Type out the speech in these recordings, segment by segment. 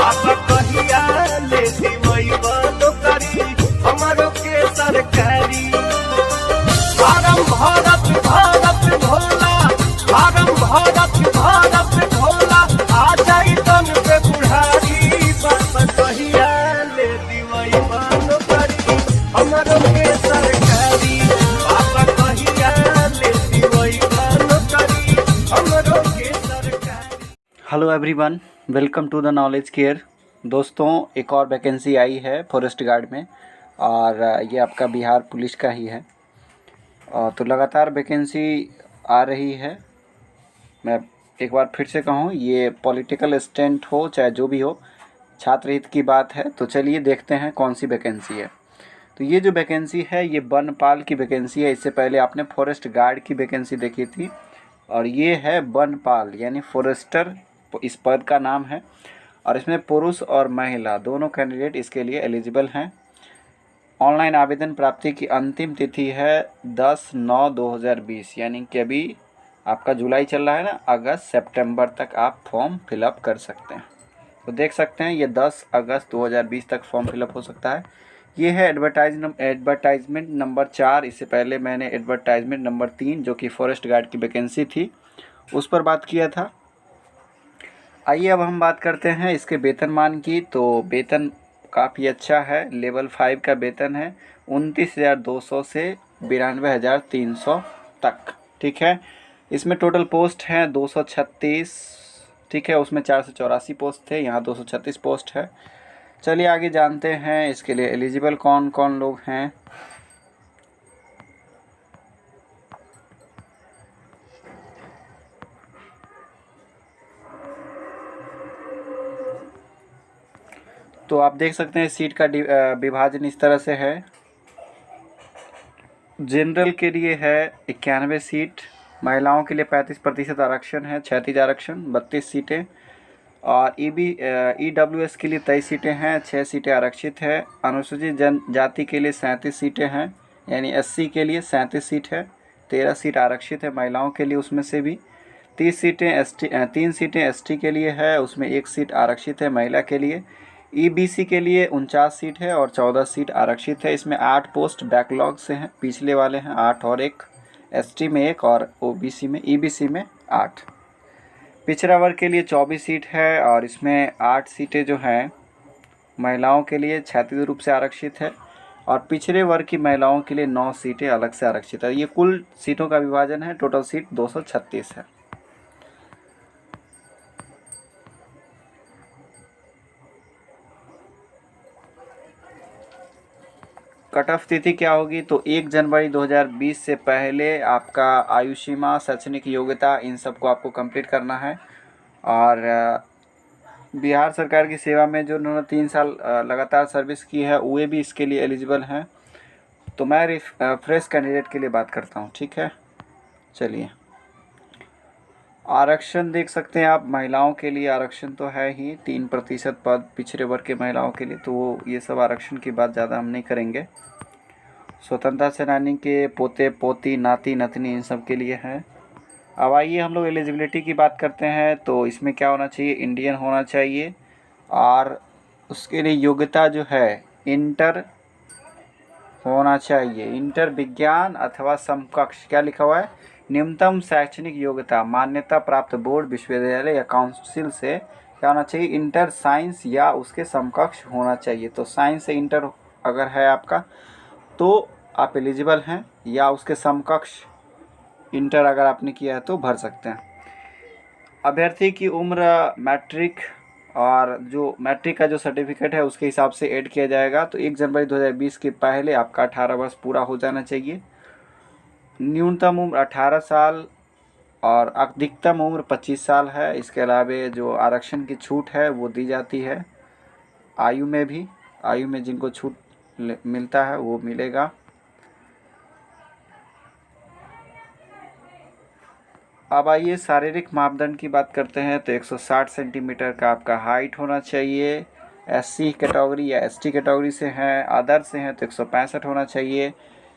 आप कहिया ले दिवैबा नौकरी हमारो के सरकारी। फारम भरत भरत भोला, फारम भरत भरत भोला, आ जाई तन पे बुढ़ारी। बाबा कहिया ले दिवैबा नौकरी हमारो के सरकारी। बाबा कहिया ले दिवैबा नौकरी हमारो के सरकारी। Hello everyone, welcome to the knowledge care. दोस्तों, एक और वैकेंसी आई है फॉरेस्ट गार्ड में और ये आपका बिहार पुलिस का ही है। तो लगातार वैकेंसी आ रही है। मैं एक बार फिर से कहूँ, ये पॉलिटिकल स्टैंड हो चाहे जो भी हो, छात्र हित की बात है। तो चलिए देखते हैं कौन सी वैकेंसी है। तो ये जो वैकेंसी है ये वनपाल की वैकेंसी है। इससे पहले आपने फॉरेस्ट गार्ड की वैकेंसी देखी थी और ये है वनपाल यानी फॉरेस्टर, इस पद का नाम है। और इसमें पुरुष और महिला दोनों कैंडिडेट इसके लिए एलिजिबल हैं। ऑनलाइन आवेदन प्राप्ति की अंतिम तिथि है 10/9/2020, यानी कि अभी आपका जुलाई चल रहा है ना, अगस्त सितंबर तक आप फॉर्म फिलअप कर सकते हैं। तो देख सकते हैं ये 10 अगस्त 2020 तक फॉर्म फिलअप हो सकता है। ये है एडवर्टाइजमेंट नंबर 4। इससे पहले मैंने एडवर्टाइजमेंट नंबर 3 जो कि फॉरेस्ट गार्ड की वैकेंसी थी उस पर बात किया था। आइए अब हम बात करते हैं इसके वेतनमान की। तो वेतन काफ़ी अच्छा है, लेवल 5 का वेतन है 29,200 से 92,300 तक। ठीक है, इसमें टोटल पोस्ट हैं 236। ठीक है, उसमें 484 पोस्ट थे, यहाँ 236 पोस्ट है। चलिए आगे जानते हैं इसके लिए एलिजिबल कौन कौन लोग हैं। तो आप देख सकते हैं सीट का विभाजन इस तरह से है। जनरल के लिए है 91 सीट, महिलाओं के लिए 35% आरक्षण है, 36 आरक्षण 32 सीटें। और EWS के लिए 23 सीटें हैं, 6 सीटें आरक्षित है। अनुसूचित जनजाति के लिए 37 सीटें हैं, यानी SC के लिए 37 सीट है, 13 सीट आरक्षित है महिलाओं के लिए। उसमें से भी 30 सीटें ST 3 सीटें ST के लिए है, उसमें 1 सीट आरक्षित है महिला के लिए। EBC के लिए 49 सीट है और 14 सीट आरक्षित है। इसमें 8 पोस्ट बैकलॉग से हैं, पिछले वाले हैं 8 और 1 ST में 1 और OBC में EBC में 8। पिछड़ा वर्ग के लिए 24 सीट है और इसमें 8 सीटें जो हैं महिलाओं के लिए क्षैतिज रूप से आरक्षित है और पिछड़े वर्ग की महिलाओं के लिए 9 सीटें अलग से आरक्षित है। ये कुल सीटों का विभाजन है, टोटल सीट 236 है। कट ऑफ तिथि क्या होगी? तो 1 जनवरी 2020 से पहले आपका आयु सीमा, शैक्षणिक योग्यता, इन सबको आपको कंप्लीट करना है। और बिहार सरकार की सेवा में जो उन्होंने 3 साल लगातार सर्विस की है वे भी इसके लिए एलिजिबल हैं। तो मैं फ्रेश कैंडिडेट के लिए बात करता हूँ। ठीक है, चलिए आरक्षण देख सकते हैं आप। महिलाओं के लिए आरक्षण तो है ही, 3% पद पिछड़े वर्ग के महिलाओं के लिए। तो ये सब आरक्षण की बात ज़्यादा हम नहीं करेंगे। स्वतंत्रता सेनानी के पोते पोती, नाती नतनी, इन सब के लिए है। अब आइए हम लोग एलिजिबिलिटी की बात करते हैं। तो इसमें क्या होना चाहिए? इंडियन होना चाहिए और उसके लिए योग्यता जो है इंटर होना चाहिए। इंटर विज्ञान अथवा समकक्ष, क्या लिखा हुआ है? न्यूनतम शैक्षणिक योग्यता मान्यता प्राप्त बोर्ड, विश्वविद्यालय या काउंसिल से क्या होना चाहिए? इंटर साइंस या उसके समकक्ष होना चाहिए। तो साइंस से इंटर अगर है आपका तो आप एलिजिबल हैं, या उसके समकक्ष इंटर अगर आपने किया है तो भर सकते हैं। अभ्यर्थी की उम्र मैट्रिक और जो मैट्रिक का जो सर्टिफिकेट है उसके हिसाब से ऐड किया जाएगा। तो 1 जनवरी 2020 के पहले आपका 18 वर्ष पूरा हो जाना चाहिए। न्यूनतम उम्र 18 साल और अधिकतम उम्र 25 साल है। इसके अलावा जो आरक्षण की छूट है वो दी जाती है आयु में भी। आयु में जिनको छूट मिलता है वो मिलेगा। अब आइए शारीरिक मापदंड की बात करते हैं। तो 160 सेंटीमीटर का आपका हाइट होना चाहिए। SC कैटेगरी या ST कैटेगरी से हैं, अदर से हैं तो 165 होना चाहिए।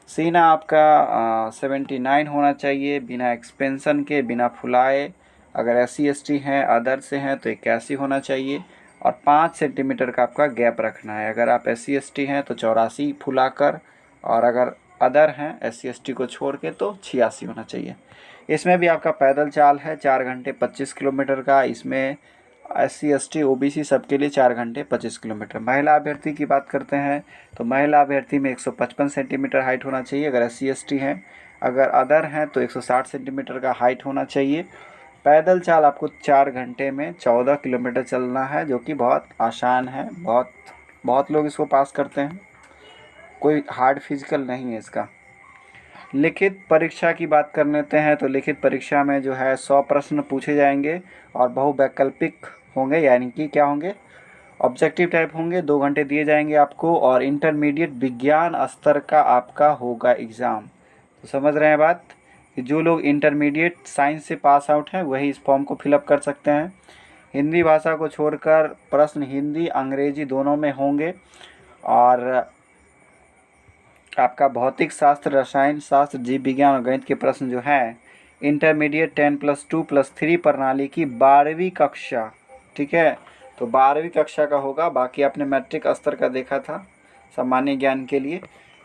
सीना आपका 79 होना चाहिए, बिना एक्सपेंशन के, बिना फुलाए। अगर SC ST हैं, अदर से हैं तो 81 होना चाहिए। और 5 सेंटीमीटर का आपका गैप रखना है। अगर आप SC/ST हैं तो 84 फुलाकर, और अगर अदर हैं SC/ST को छोड़ के तो 86 होना चाहिए। इसमें भी आपका पैदल चाल है 4 घंटे 25 किलोमीटर का। इसमें SC/ST OBC सबके लिए 4 घंटे 25 किलोमीटर। महिला अभ्यर्थी की बात करते हैं तो महिला अभ्यर्थी में 155 सेंटीमीटर हाइट होना चाहिए अगर SC/ST हैं। अगर अदर हैं तो 160 सेंटीमीटर का हाइट होना चाहिए। पैदल चाल आपको 4 घंटे में 14 किलोमीटर चलना है, जो कि बहुत आसान है। बहुत लोग इसको पास करते हैं, कोई हार्ड फिजिकल नहीं है इसका। लिखित परीक्षा की बात कर लेते हैं तो लिखित परीक्षा में जो है 100 प्रश्न पूछे जाएंगे और बहुवैकल्पिक होंगे, यानी कि क्या होंगे, ऑब्जेक्टिव टाइप होंगे। 2 घंटे दिए जाएंगे आपको, और इंटरमीडिएट विज्ञान स्तर का आपका होगा एग्ज़ाम। तो समझ रहे हैं बात कि जो लोग इंटरमीडिएट साइंस से पास आउट हैं वही इस फॉर्म को फिलअप कर सकते हैं। हिंदी भाषा को छोड़कर प्रश्न हिंदी अंग्रेजी दोनों में होंगे, और आपका भौतिक शास्त्र, रसायन शास्त्र, जीव विज्ञान और गणित के प्रश्न जो हैं इंटरमीडिएट 10+2+3 प्रणाली की 12वीं कक्षा, ठीक है, तो 12वीं कक्षा का होगा। बाकी आपने मैट्रिक स्तर का देखा था सामान्य ज्ञान के लिए,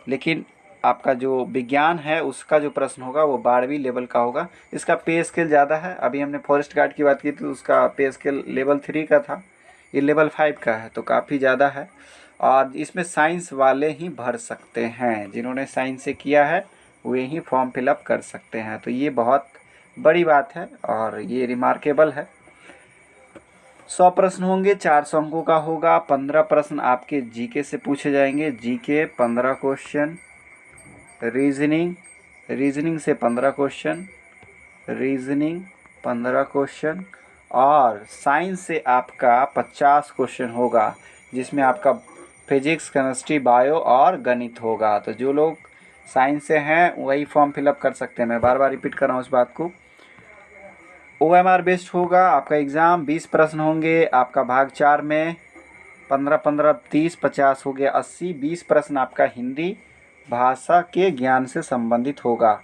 लेकिन आपका जो विज्ञान है उसका जो प्रश्न होगा वो 12वीं लेवल का होगा। इसका पे स्केल ज़्यादा है। अभी हमने फॉरेस्ट गार्ड की बात की थी, उसका पे स्केल लेवल 3 का था, ये लेवल 5 का है, तो काफ़ी ज़्यादा है। और इसमें साइंस वाले ही भर सकते हैं, जिन्होंने साइंस से किया है वे ही फॉर्म फिलअप कर सकते हैं। तो ये बहुत बड़ी बात है और ये रिमार्केबल है। 100 प्रश्न होंगे, 400 अंकों का होगा। 15 प्रश्न आपके जीके से पूछे जाएंगे, जीके 15 क्वेश्चन, रीजनिंग से 15 क्वेश्चन, रीजनिंग 15 क्वेश्चन, और साइंस से आपका 50 क्वेश्चन होगा, जिसमें आपका फिजिक्स, केमिस्ट्री, बायो और गणित होगा। तो जो लोग साइंस से हैं वही फॉर्म फिलअप कर सकते हैं। मैं बार बार रिपीट कर रहा हूँ इस बात को। OMR बेस्ड होगा आपका एग्ज़ाम। 20 प्रश्न होंगे आपका भाग 4 में, 15-15 30 50 हो गया 80। 20 प्रश्न आपका हिंदी भाषा के ज्ञान से संबंधित होगा,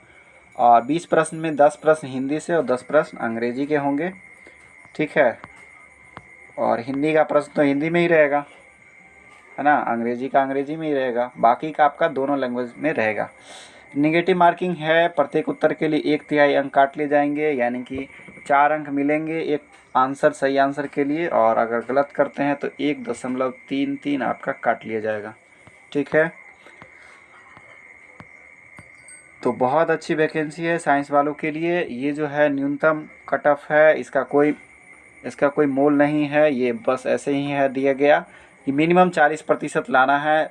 और 20 प्रश्न में 10 प्रश्न हिंदी से और 10 प्रश्न अंग्रेजी के होंगे, ठीक है। और हिंदी का प्रश्न तो हिंदी में ही रहेगा, है ना, अंग्रेजी का अंग्रेजी में ही रहेगा, बाकी का आपका दोनों लैंग्वेज में रहेगा। नेगेटिव मार्किंग है, प्रत्येक उत्तर के लिए 1/3 अंक काट लिए जाएंगे, यानी कि 4 अंक मिलेंगे एक आंसर, सही आंसर के लिए, और अगर गलत करते हैं तो 1.33 आपका काट लिया जाएगा, ठीक है। तो बहुत अच्छी वैकेंसी है साइंस वालों के लिए। ये जो है न्यूनतम कट ऑफ है, इसका कोई मोल नहीं है, ये बस ऐसे ही है दिया गया कि मिनिमम 40% लाना है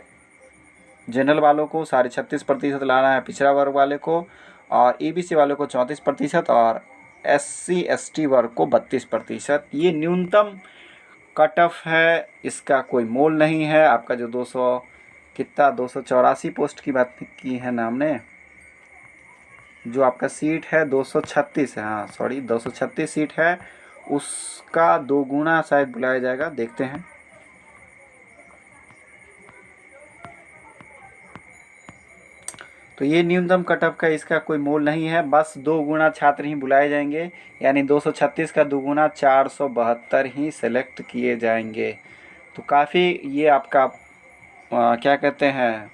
जनरल वालों को, 36.5% लाना है पिछड़ा वर्ग वाले को, और EBC वालों को 34%, और SC/ST वर्ग को 32%। ये न्यूनतम कट ऑफ है, इसका कोई मोल नहीं है। आपका जो 284 पोस्ट की बात की है ना हमने, जो आपका सीट है 236 है, हाँ सॉरी 236 सीट है, उसका 2 गुना शायद बुलाया जाएगा, देखते हैं। तो ये न्यूनतम कट ऑफ का इसका कोई मोल नहीं है, बस 2 गुना छात्र ही बुलाए जाएंगे, यानी 236 का 2 गुना 472 ही सेलेक्ट किए जाएंगे। तो काफ़ी ये आपका क्या कहते हैं,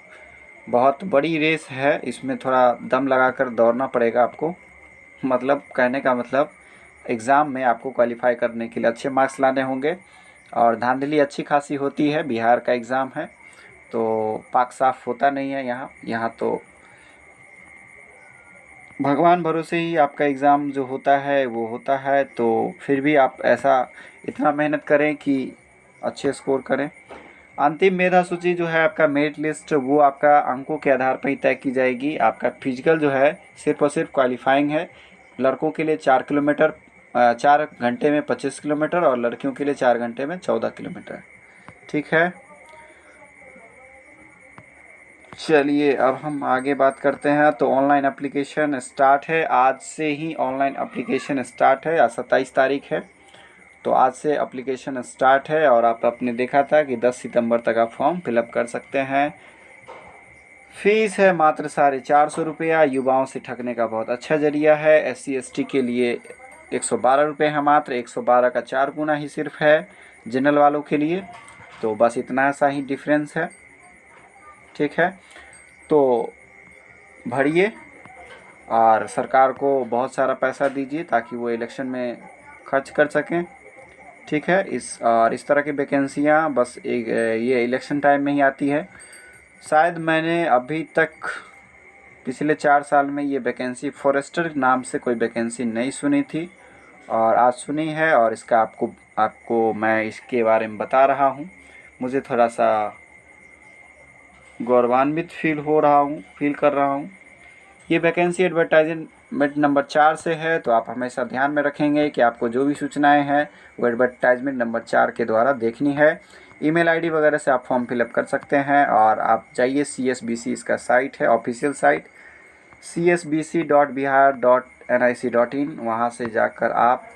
बहुत बड़ी रेस है, इसमें थोड़ा दम लगाकर दौड़ना पड़ेगा आपको। मतलब कहने का मतलब एग्ज़ाम में आपको क्वालिफाई करने के लिए अच्छे मार्क्स लाने होंगे, और धांधली अच्छी खासी होती है। बिहार का एग्ज़ाम है तो पाक साफ होता नहीं है यहाँ तो भगवान भरोसे ही आपका एग्ज़ाम जो होता है वो होता है। तो फिर भी आप इतना मेहनत करें कि अच्छे स्कोर करें। अंतिम मेधा सूची जो है आपका मेरिट लिस्ट, वो आपका अंकों के आधार पर ही तय की जाएगी। आपका फिजिकल जो है सिर्फ और सिर्फ क्वालिफाइंग है। लड़कों के लिए 4 घंटे में 25 किलोमीटर, और लड़कियों के लिए 4 घंटे में 14 किलोमीटर, ठीक है। चलिए अब हम आगे बात करते हैं। तो ऑनलाइन एप्लीकेशन स्टार्ट है, आज से ही ऑनलाइन एप्लीकेशन स्टार्ट है। आज 27 तारीख है, तो आज से एप्लीकेशन स्टार्ट है, और आपने देखा था कि 10 सितंबर तक आप फॉर्म फिलअप कर सकते हैं। फीस है मात्र 450 रुपया। युवाओं से ठगने का बहुत अच्छा जरिया है। SC/ST के लिए 112 रुपये है मात्र, 112 का 4 गुना ही सिर्फ है। जनरल वालों के लिए। तो बस इतना सा ही डिफरेंस है, ठीक है। तो भरिए और सरकार को बहुत सारा पैसा दीजिए ताकि वो इलेक्शन में खर्च कर सकें, ठीक है। इस तरह की वैकेंसियाँ बस एक ये इलेक्शन टाइम में ही आती है। शायद मैंने अभी तक पिछले 4 साल में ये वैकेंसी फॉरेस्टर नाम से कोई वैकेंसी नहीं सुनी थी, और आज सुनी है, और इसका आपको मैं इसके बारे में बता रहा हूँ। मुझे थोड़ा सा गौरवान्वित फील कर रहा हूँ। ये वैकेंसी एडवर्टाइजमेंट नंबर 4 से है, तो आप हमेशा ध्यान में रखेंगे कि आपको जो भी सूचनाएं हैं वो एडवर्टाइजमेंट नंबर 4 के द्वारा देखनी है। ईमेल आईडी वगैरह से आप फॉर्म फिलअप कर सकते हैं, और आप जाइए CSBC इसका साइट है, ऑफिशियल साइट csbc.bihar.nic.in, वहाँ से जाकर आप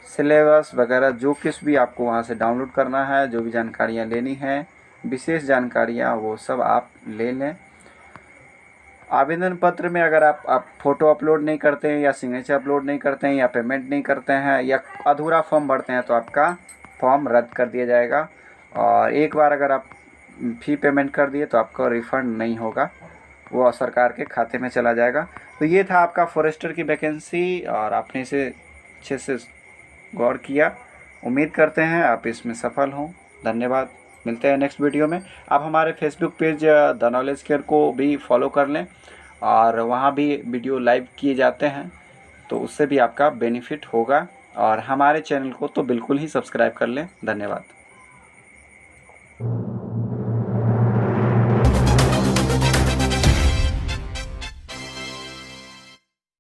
सिलेबस वगैरह जो कुछ भी आपको वहाँ से डाउनलोड करना है, जो भी जानकारियाँ लेनी हैं, विशेष जानकारियाँ, वो सब आप ले लें। आवेदन पत्र में अगर आप फ़ोटो अपलोड नहीं करते हैं, या सिग्नेचर अपलोड नहीं करते हैं, या पेमेंट नहीं करते हैं, या अधूरा फॉर्म भरते हैं, तो आपका फॉर्म रद्द कर दिया जाएगा। और एक बार अगर आप फ़ी पेमेंट कर दिए तो आपका रिफ़ंड नहीं होगा, वो सरकार के खाते में चला जाएगा। तो ये था आपका फॉरेस्टर की वैकेंसी, और आपने इसे अच्छे से गौर किया। उम्मीद करते हैं आप इसमें सफल हों। धन्यवाद। मिलते हैं नेक्स्ट वीडियो में। आप हमारे Facebook page the knowledge care को भी फॉलो कर लें, और वहाँ भी वीडियो लाइव किए जाते हैं, तो उससे भी आपका बेनिफिट होगा। और हमारे चैनल को तो बिल्कुल ही सब्सक्राइब कर लें। धन्यवाद।